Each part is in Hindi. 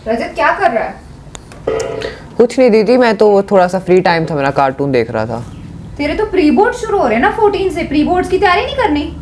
रजत क्या कर रहा है? कुछ नहीं दीदी, मैं तो थोड़ा सा फ्री टाइम था मेरा, कार्टून देख रहा था। तेरे तो प्री बोर्ड शुरू हो रहे हैं ना 14 से, प्री बोर्ड्स की तैयारी नहीं करनी?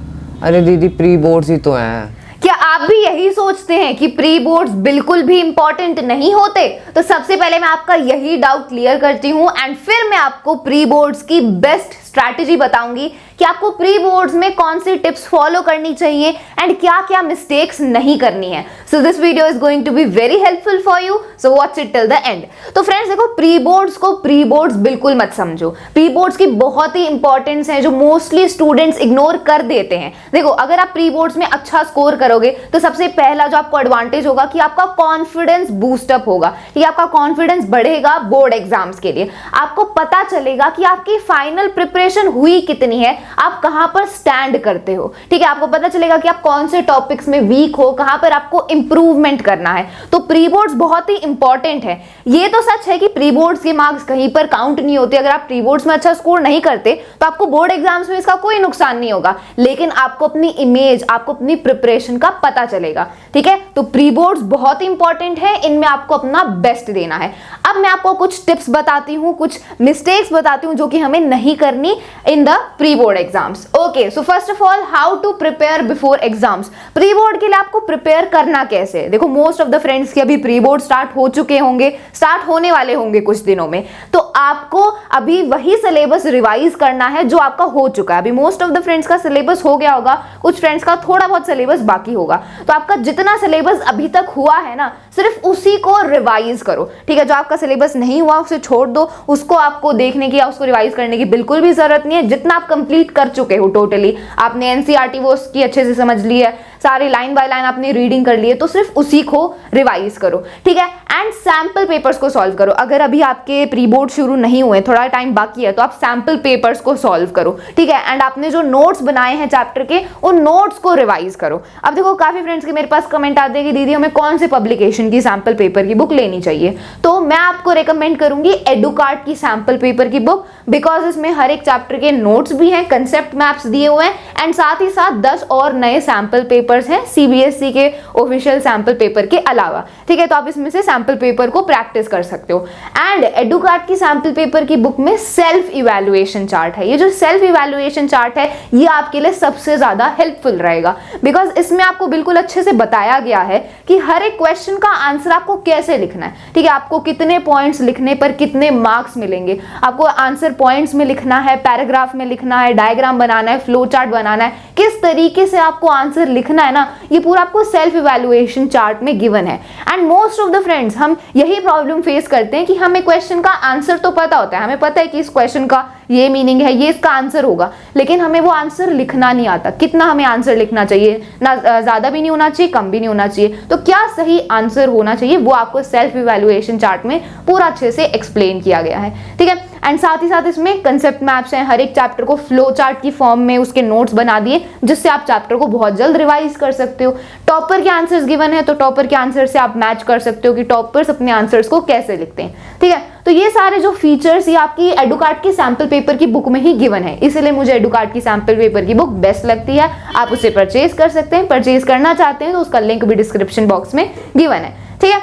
अरे दीदी प्री बोर्ड्स ही तो हैं। क्या आप भी यही सोचते हैं कि प्री बोर्ड्स बिल्कुल भी इंपॉर्टेंट नहीं होते? तो सबसे पहले मैं आपका यही डाउट क्लियर करती हूँ एंड फिर मैं आपको प्री बोर्ड्स की बेस्ट स्ट्रैटेजी बताऊंगी कि आपको प्री बोर्ड्स में कौन सी टिप्स फॉलो करनी चाहिए एंड क्या क्या मिस्टेक्स नहीं करनी है। So this video is going to be very helpful for you, so watch it till the end. तो फ्रेंड्स देखो, प्री बोर्ड्स को प्री बोर्ड्स बिल्कुल मत समझो। प्री बोर्ड्स की बहुत ही इंपॉर्टेंस है जो मोस्टली स्टूडेंट्स इग्नोर कर देते हैं। देखो, अगर आप प्री बोर्ड्स में अच्छा स्कोर करोगे तो सबसे पहला जो आपको एडवांटेज होगा कि आपका कॉन्फिडेंस बूस्टअप होगा, कि आपका कॉन्फिडेंस बढ़ेगा बोर्ड एग्जाम्स के लिए। आपको पता चलेगा कि आपकी फाइनल प्रिपरेशन हुई कितनी है, आप कहां पर स्टैंड करते हो। ठीक है, आपको पता चलेगा कि आप कौन से टॉपिक्स में वीक हो, कहां पर आपको इंप्रूवमेंट करना है। तो प्री बोर्ड्स बहुत ही इंपॉर्टेंट है। ये तो सच है कि प्री बोर्ड्स के मार्क्स कहीं पर काउंट नहीं होते। अगर आप प्री बोर्ड्स में अच्छा स्कोर नहीं करते तो आपको बोर्ड एग्जाम्स में इसका कोई नुकसान नहीं होगा, लेकिन आपको अपनी इमेज, आपको अपनी प्रिपरेशन का पता चलेगा। ठीक है, तो प्री बोर्ड्स बहुत ही इंपॉर्टेंट है, इनमें आपको अपना बेस्ट देना है। अब मैं आपको कुछ टिप्स बताती हूं, कुछ मिस्टेक्स बताती हूं जो कि हमें नहीं करनी in the pre board exams. Okay, so first of all, how to prepare before exams. Pre board के लिए आपको प्रिपेयर करना कैसे? देखो, मोस्ट ऑफ द फ्रेंड्स के अभी प्री बोर्ड स्टार्ट हो चुके होंगे, स्टार्ट होने वाले होंगे कुछ दिनों में, तो आपको अभी वही सिलेबस रिवाइज करना है जो आपका हो चुका है। अभी मोस्ट ऑफ द फ्रेंड्स का सिलेबस हो गया होगा, कुछ फ्रेंड्स का थोड़ा बहुत सिलेबस बाकी होगा। तो आपका जितना सिलेबस अभी तक हुआ है ना, सिर्फ उसी को रिवाइज करो। ठीक है, जो आपका सिलेबस नहीं हुआ उसे छोड़ दो, उसको आपको देखने की या उसको रिवाइज करने की बिल्कुल भी जरूरत नहीं है। जितना आप कंप्लीट कर चुके हो टोटली, आपने एनसीईआरटी वो उसकी अच्छे से समझ ली है, सारी लाइन बाय लाइन आपने रीडिंग कर ली है, तो सिर्फ उसी को रिवाइज करो। ठीक है, एंड सैंपल पेपर्स को सॉल्व करो। अगर अभी आपके प्री बोर्ड शुरू नहीं हुए, थोड़ा टाइम बाकी है, तो आप सैंपल पेपर्स को सॉल्व करो। ठीक है, एंड आपने जो नोट्स बनाए हैं चैप्टर के, उन नोट्स को रिवाइज करो। अब देखो, काफी फ्रेंड्स के मेरे पास कमेंट आते हैं कि दीदी हमें कौन से पब्लिकेशन की सैंपल पेपर की बुक लेनी चाहिए, तो मैं आपको रिकमेंड करूंगी एडुकार्ट की सैंपल पेपर की बुक, बिकॉज इसमें हर एक चैप्टर के नोट्स भी हैं, कंसेप्ट मैप्स दिए हुए हैं एंड साथ ही साथ 10 और नए सैंपल पेपर्स हैं सीबीएसई के ऑफिशियल सैंपल पेपर के अलावा। ठीक है, तो आप इसमें से सैंपल पेपर को प्रैक्टिस कर सकते हो। एंड एडुकार्ट की सैंपल पेपर की बुक में सेल्फ इवैल्यूएशन चार्ट है। ये जो सेल्फ इवैल्यूएशन चार्ट है, ये आपके लिए सबसे ज्यादा हेल्पफुल रहेगा, बिकॉज इसमें आपको बिल्कुल अच्छे से बताया गया है कि हर एक क्वेश्चन का आंसर आपको कैसे लिखना है। ठीक है, आपको कितने पॉइंट्स लिखने पर कितने मार्क्स मिलेंगे, आपको आंसर पॉइंट्स में लिखना है, पैराग्राफ में लिखना है, डायग्राम बनाना है, फ्लो चार्ट बनाना है, किस तरीके से आपको आंसर लिखना है ना, ये पूरा आपको सेल्फ इवैल्यूएशन चार्ट में गिवन है। And most of the friends, हम यही प्रॉब्लम फेस करते हैं कि हमें क्वेश्चन का आंसर तो पता होता है, हमें पता है कि इस क्वेश्चन का ये मीनिंग है, ये इसका आंसर होगा, लेकिन हमें वो आंसर लिखना नहीं आता। कितना हमें आंसर लिखना चाहिए, ना ज्यादा भी नहीं होना चाहिए, कम भी नहीं होना चाहिए, तो क्या सही आंसर होना चाहिए वो आपको सेल्फ इवैल्यूएशन चार्ट में पूरा अच्छे से एक्सप्लेन किया गया है। ठीक है, एंड साथ ही साथ इसमें कंसेप्ट मैप्स हैं, हर एक चैप्टर को फ्लो चार्ट की फॉर्म में उसके नोट्स बना दिए, जिससे आप चैप्टर को बहुत जल्द रिवाइज कर सकते हो। टॉपर के आंसर्स गिवन है, तो टॉपर के आंसर से आप मैच कर सकते हो कि टॉपर्स अपने आंसर्स को कैसे लिखते हैं। ठीक है, तो ये सारे जो फीचर्स ये आपकी एडुकार्ट की सैंपल पेपर की बुक में ही गिवन है, इसलिए मुझे एडुकार्ट की सैंपल पेपर की बुक बेस्ट लगती है। आप उसे परचेज कर सकते हैं, परचेज करना चाहते हैं तो उसका लिंक भी डिस्क्रिप्शन बॉक्स में गिवन है। ठीक है,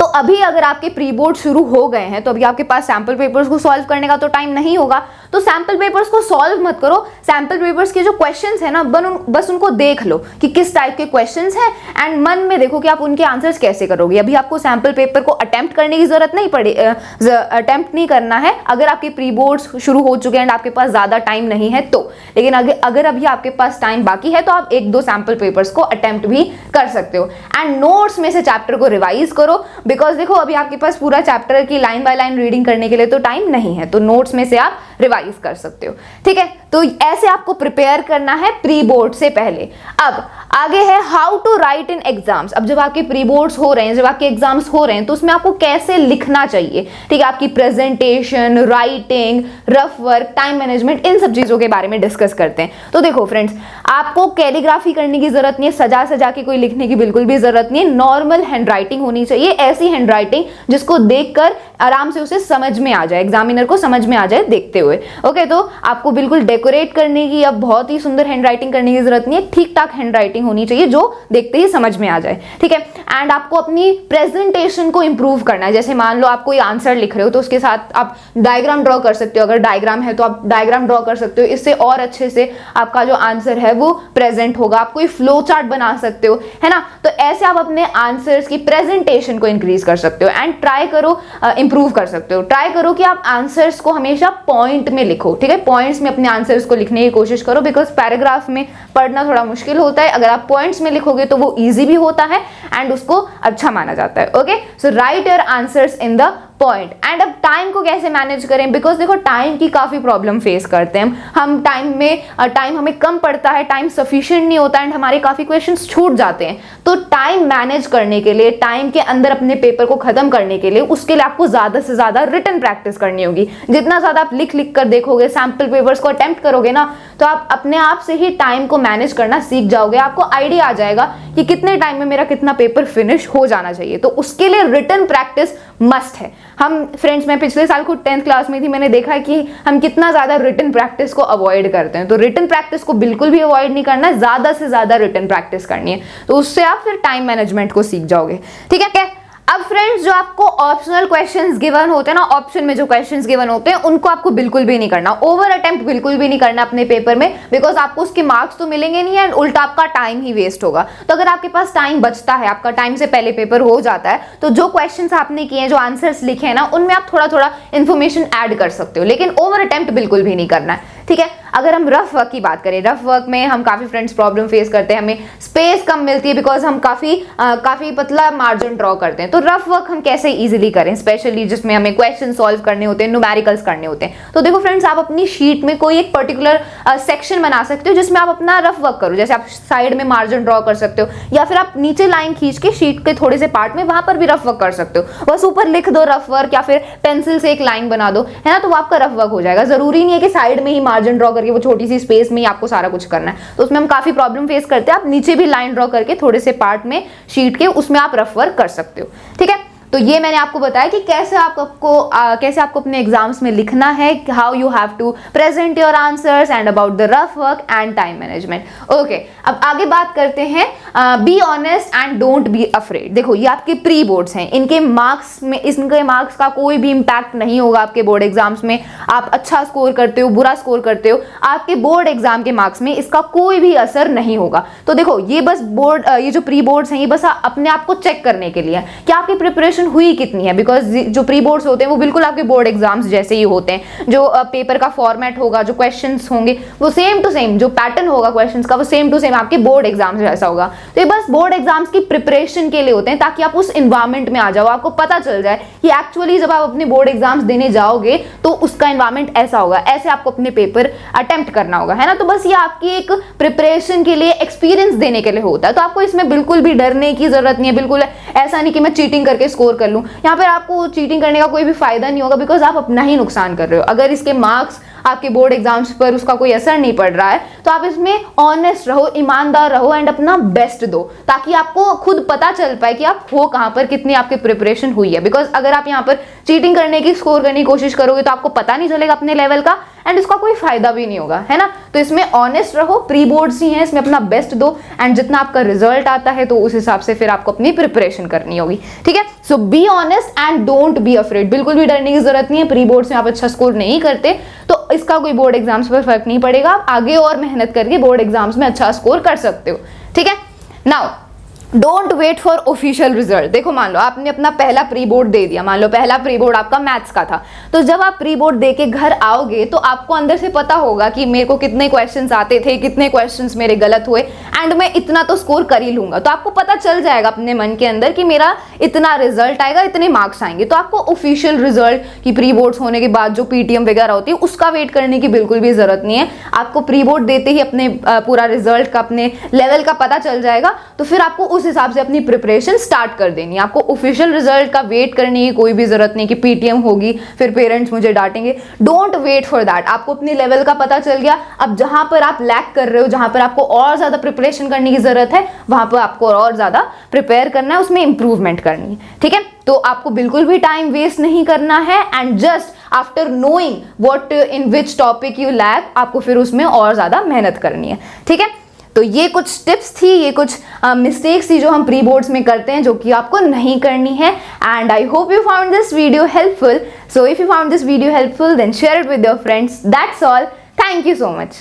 तो अभी अगर आपके प्री बोर्ड शुरू हो गए हैं तो अभी आपके पास सैंपल पेपर्स को सॉल्व करने का तो टाइम नहीं होगा, तो सैंपल पेपर्स को सॉल्व मत करो। सैंपल पेपर्स के जो क्वेश्चंस है ना, बस उनको देख लो कि किस टाइप के क्वेश्चंस हैं एंड मन में देखो कि आप उनके आंसर्स कैसे करोगे। अभी आपको सैंपल पेपर को अटेम्प्ट करने की जरूरत नहीं पड़े, अटेम्प्ट नहीं करना है अगर आपके प्री बोर्ड्स शुरू हो चुके हैं एंड आपके पास ज्यादा टाइम नहीं है तो। लेकिन अगर अभी आपके पास टाइम बाकी है तो आप 1-2 सैंपल पेपर्स को अटेम्प्ट भी कर सकते हो। एंड नोट्स में से चैप्टर को रिवाइज करो, बिकॉज देखो अभी आपके पास पूरा चैप्टर की लाइन बाय लाइन रीडिंग करने के लिए तो टाइम नहीं है, तो नोट्स में से आप रिवाइज कर सकते हो। ठीक है, तो ऐसे आपको प्रिपेयर करना है प्री बोर्ड से पहले। अब आगे है how to write in exams. अब जब आपके प्री बोर्ड्स हो रहे हैं, जब आपके एग्जाम्स हो रहे हैं, तो उसमें आपको कैसे लिखना चाहिए। ठीक है, आपकी presentation, writing, rough work, time management, इन सब चीजों के बारे में डिस्कस करते हैं। तो देखो फ्रेंड्स, आपको कैलीग्राफी करने की जरूरत नहीं है, सजा सजा के कोई लिखने की बिल्कुल भी जरूरत नहीं है। नॉर्मल हैंड राइटिंग होनी चाहिए, ऐसी हैंड राइटिंग जिसको देखकर आराम से उसे समझ में आ जाए, एग्जामिनर को समझ में आ जाए देखते हुए। ओके, तो आपको बिल्कुल डेकोरेट करने की या बहुत ही सुंदर हैंड राइटिंग करने की जरूरत नहीं है, ठीक ठाक हैंड राइटिंग होनी चाहिए जो देखते ही समझ में आ जाए, ठीक है। एंड आपको अपनी प्रेजेंटेशन को इंप्रूव करना है। जैसे मान लो आप कोई आंसर लिख रहे हो तो उसके साथ आप डायग्राम ड्रॉ कर सकते हो, अगर डायग्राम है तो आप डायग्राम ड्रॉ कर सकते हो, इससे और अच्छे से आपका जो आंसर है वो प्रेजेंट होगा। आप कोई फ्लो चार्ट बना सकते हो, है ना। तो ऐसे आप अपने आंसर्स की प्रेजेंटेशन को इंक्रीज कर सकते हो एंड ट्राई करो, इंप्रूव कर सकते हो। ट्राई करो कि आप आंसर्स को हमेशा पॉइंट में लिखो, ठीक है। पॉइंट्स में अपने आंसर्स को लिखने की कोशिश करो, बिकॉज पैराग्राफ में पढ़ना थोड़ा मुश्किल होता है। अगर आप पॉइंट्स में लिखोगे तो वो इजी भी होता है एंड उसको अच्छा माना जाता है। Okay, so right your answers in the point. And अब टाइम को कैसे मैनेज करें, बिकॉज देखो टाइम की काफी प्रॉब्लम फेस करते हैं हम। टाइम हमें कम पड़ता है, टाइम सफिशिएंट नहीं होता एंड हमारे काफी क्वेश्चंस छूट जाते हैं। तो टाइम मैनेज करने के लिए, टाइम के अंदर अपने पेपर को खत्म करने के लिए, उसके लिए आपको ज्यादा से ज्यादा रिटन प्रैक्टिस करनी होगी। जितना ज्यादा आप लिख लिख कर देखोगे, सैंपल पेपर्स को अटेम्प्ट करोगे ना, तो आप अपने आप से ही टाइम को मैनेज करना सीख जाओगे। आपको आइडिया आ जाएगा कि कितने टाइम में मेरा कितना पेपर फिनिश हो जाना चाहिए। तो उसके लिए रिटन प्रैक्टिस मस्ट है। हम फ्रेंड्स, मैं पिछले साल खुद 10th क्लास में थी, मैंने देखा कि हम कितना ज्यादा रिटन प्रैक्टिस को अवॉइड करते हैं। तो रिटन प्रैक्टिस को बिल्कुल भी अवॉइड नहीं करना है, ज्यादा से ज्यादा रिटन प्रैक्टिस करनी है। तो उससे आप फिर टाइम मैनेजमेंट को सीख जाओगे, ठीक है। अब फ्रेंड्स, जो आपको ऑप्शनल क्वेश्चंस गिवन होते हैं ना, ऑप्शन में जो क्वेश्चंस गिवन होते हैं उनको आपको बिल्कुल भी नहीं करना, ओवर अटेम्प्ट बिल्कुल भी नहीं करना अपने पेपर में, बिकॉज आपको उसके मार्क्स तो मिलेंगे नहीं एंड उल्टा आपका टाइम ही वेस्ट होगा। तो अगर आपके पास टाइम बचता है, आपका टाइम से पहले पेपर हो जाता है, तो जो क्वेश्चंस आपने किए हैं, जो आंसर्स लिखे हैं ना, उनमें आप थोड़ा थोड़ा इन्फॉर्मेशन ऐड कर सकते हो, लेकिन ओवर अटेम्प्ट बिल्कुल भी नहीं करना है, ठीक है। अगर हम रफ वर्क की बात करें, रफ वर्क में हम काफी फ्रेंड्स प्रॉब्लम फेस करते हैं, हमें स्पेस कम मिलती है बिकॉज हम काफी पतला मार्जिन ड्रॉ करते हैं। तो रफ वर्क हम कैसे इजीली करें, स्पेशली जिसमें हमें क्वेश्चन सॉल्व करने होते हैं, न्यूमेरिकल्स करने होते हैं। तो देखो फ्रेंड्स, आप अपनी शीट में कोई एक पर्टिकुलर सेक्शन बना सकते हो जिसमें आप अपना रफ वर्क करो। जैसे आप साइड में मार्जिन ड्रॉ कर सकते हो, या फिर आप नीचे लाइन खींच के शीट के थोड़े से पार्ट में वहां पर भी रफ वर्क कर सकते हो। बस ऊपर लिख दो रफ वर्क, या फिर पेंसिल से एक लाइन बना दो, है ना, तो वो आपका रफ वर्क हो जाएगा। जरूरी नहीं है कि साइड में ही मार्जिन ड्रॉ करके वो छोटी सी स्पेस में ही आपको सारा कुछ करना है। तो उसमें हम काफी प्रॉब्लम फेस करते हैं। आप नीचे भी लाइन ड्रॉ करके थोड़े से पार्ट में शीट के उसमें आप रफ वर्क कर सकते हो, ठीक है। तो ये मैंने आपको बताया कि कैसे आपको अपने एग्जाम्स में लिखना है, how you have to present your answers and about the rough work and time management. Okay, अब आगे बात करते हैं be honest and don't be afraid. देखो, ये आपके प्री बोर्ड्स हैं, इनके मार्क्स का कोई भी इंपैक्ट नहीं होगा आपके बोर्ड एग्जाम्स में। आप अच्छा स्कोर करते हो, बुरा स्कोर करते हो, आपके बोर्ड एग्जाम के मार्क्स में इसका कोई भी असर नहीं होगा। तो देखो, ये बस ये जो प्री बोर्ड्स हैं, ये बस अपने आप को चेक करने के लिए कि आपकी प्रिपरेशन हुई कितनी है। बिकॉज जो प्री बोर्ड्स होते हैं वो बिल्कुल आपके बोर्ड एग्जाम्स जैसे ही होते हैं। जो पेपर का फॉर्मेट होगा, जो क्वेश्चंस होंगे वो सेम टू सेम, जो पैटर्न होगा क्वेश्चंस का वो सेम टू सेम आपके बोर्ड एग्जाम्स जैसा होगा। तो ये बस बोर्ड एग्जाम्स की प्रिपरेशन के लिए होते हैं, ताकि आप उस एनवायरमेंट में आ जाओ, आपको पता चल जाए कि एक्चुअली जब आप अपने बोर्ड एग्जाम्स देने जाओगे तो उसका एनवायरमेंट ऐसा होगा, ऐसे आपको अपने पेपर अटेम्प्ट करना होगा, है ना। तो बस ये आपकी एक प्रिपरेशन के लिए, एक्सपीरियंस देने के लिए होता है। तो आपको इसमें बिल्कुल भी डरने की जरूरत नहीं है। बिल्कुल ऐसा नहीं कि मैं चीटिंग करके स्कोर कर लूं, यहाँ पर आपको चीटिंग करने का कोई भी फायदा नहीं होगा, बिकॉज आप अपना ही नुकसान कर रहे हो। अगर इसके मार्क्स आपके बोर्ड एग्जाम्स पर उसका कोई असर नहीं पड़ रहा है, तो आप इसमें ऑनेस्ट रहो, ईमानदार रहो एंड अपना बेस्ट दो, ताकि आपको खुद पता चल पाए कि आप हो कहां पर, कितनी आपकी प्रिपरेशन हुई है। बिकॉज अगर आप यहाँ पर चीटिंग करने की, स्कोर करने की कोशिश करोगे तो आपको पता नहीं चलेगा अपने लेवल का एंड इसका कोई फायदा भी नहीं होगा, है ना। तो इसमें ऑनेस्ट रहो, प्री बोर्ड्स ही हैं, इसमें अपना बेस्ट दो एंड जितना आपका रिजल्ट आता है तो उस हिसाब से फिर आपको अपनी प्रिपरेशन करनी होगी, ठीक है। So be honest and don't be afraid. बिल्कुल भी डरने की जरूरत नहीं है। प्री बोर्ड्स में आप अच्छा स्कोर नहीं करते तो इसका कोई बोर्ड एग्जाम्स पर फर्क नहीं पड़ेगा। आप आगे और मेहनत करके बोर्ड एग्जाम्स में अच्छा स्कोर कर सकते हो, ठीक है। Now don't wait for official result. देखो, मान लो आपने अपना पहला प्री बोर्ड दे दिया, मान लो पहला प्री बोर्ड आपका मैथ्स का था, तो जब आप प्री बोर्ड दे के घर आओगे तो आपको अंदर से पता होगा कि मेरे को कितने क्वेश्चंस आते थे, कितने क्वेश्चंस मेरे गलत हुए एंड मैं इतना तो स्कोर कर ही लूंगा। तो आपको पता चल जाएगा अपने मन के अंदर कि मेरा इतना रिजल्ट आएगा, इतने मार्क्स आएंगे। तो आपको ऑफिशियल रिजल्ट की प्री बोर्ड्स होने के बाद जो पीटीएम वगैरह होती है उसका वेट करने की बिल्कुल भी जरूरत नहीं है। आपको प्री बोर्ड देते ही अपने पूरा रिजल्ट का, अपने लेवल का पता चल जाएगा, तो फिर आपको उस हिसाब से अपनी प्रिपरेशन स्टार्ट कर देनी है। आपको ऑफिशियल रिजल्ट का वेट करने की कोई भी जरूरत नहीं कि पीटीएम होगी फिर पेरेंट्स मुझे डांटेंगे। Don't wait for that. आपको अपने लेवल का पता चल गया, अब जहां पर आप लैक कर रहे हो, जहां पर आपको और ज्यादा प्रिपरेशन करने की जरूरत है, वहां पर आपको और ज्यादा प्रिपेयर करना है, उसमें इंप्रूवमेंट करनी है, ठीक है। तो आपको बिल्कुल भी टाइम वेस्ट नहीं करना है and just after knowing what in which topic you lack आपको फिर उसमें और ज़्यादा मेहनत करनी है, ठीक है। तो ये कुछ टिप्स थी, ये कुछ मिस्टेक्स थी जो हम प्री बोर्ड्स में करते हैं, जो कि आपको नहीं करनी है। And I hope you found this video helpful. So if you found this video helpful, then share it with your friends. That's all. Thank you so much.